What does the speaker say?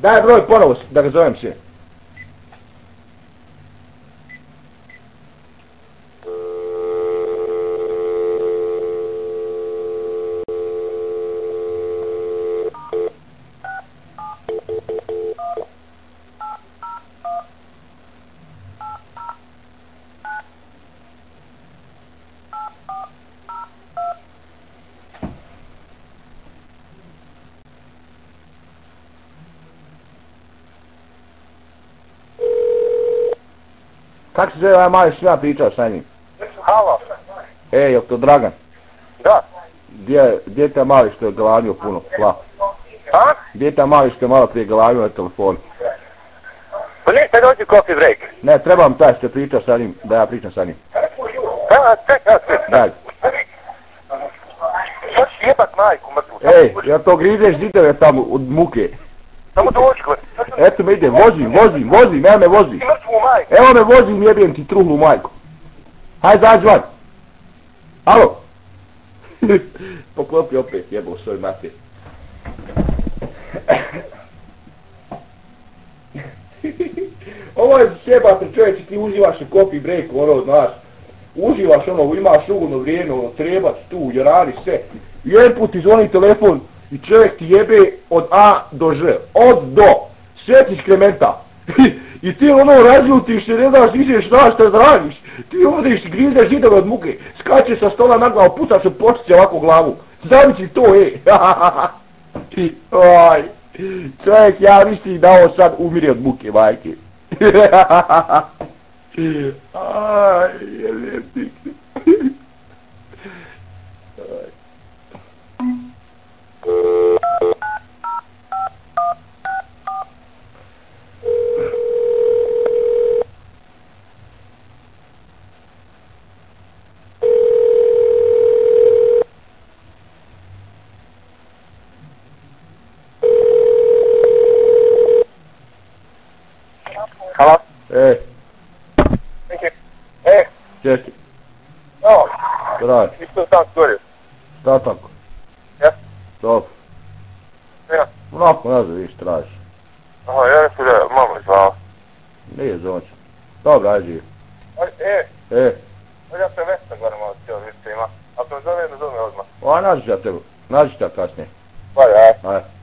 Daj broj ponovo da ga zovem se. Kako se zove ovaj mali što ja pričao sa njim? Halo. Jel to Dragan? Da. Gdje je taj mali što je galamio puno? Hvala. A? Gdje je taj mali što je malo prije galamio na telefonu? Pa ništa, dođi coffee break. Ne, trebam taj što je pričao sa njim, da ja pričam sa njim. Čekaj. Daj. Što ćeš jebat majku mrtvu? Jel to grizeš zidove tamo od muke? Samo dođi gore. Eto me ide, vozim, evo me vozi. Ti mrtvu majku. Evo me vozim, jebem ti truhlu majku. Hajde, zađi van. Alo? Poklopi opet, jebo svoj mater. Ovo je sjebate čovječe, ti uživaš u coffee breaku, ono, znaš. Uživaš ono, imaš ugodno vrijeme, ono, trebaš tu, jorani, sve. Jedan put ti zvoni telefon i čovjek ti jebe od A do Ž, od do, sve ti škrementa. I ti ono razljutiš se, ne znaš više šta da radiš. Ti ovdje grizdeš zidove od muke, skačeš sa stola na glavu, pucaš se počice ovako glavu. Zamisli to, Oj, čovjek, ja mislim da ovo sad umire od muke, majke. Aj, jebem ti. Halo? Česti. No. Što radiš? Isto sam stvorio. Šta tako? Ja? Dobro. Ja. Onako, ne znam, viš, tražiš. Aha, ja mislim da je mama zvala. Nije zonče. Dobro, ajde živi. Ja sam Vesta gore malo cijelo više ima. Ako me zove, ne zove odmah. Nađi ću ja tebe. Nađi ću ja kasnije. Ajde. Ajde.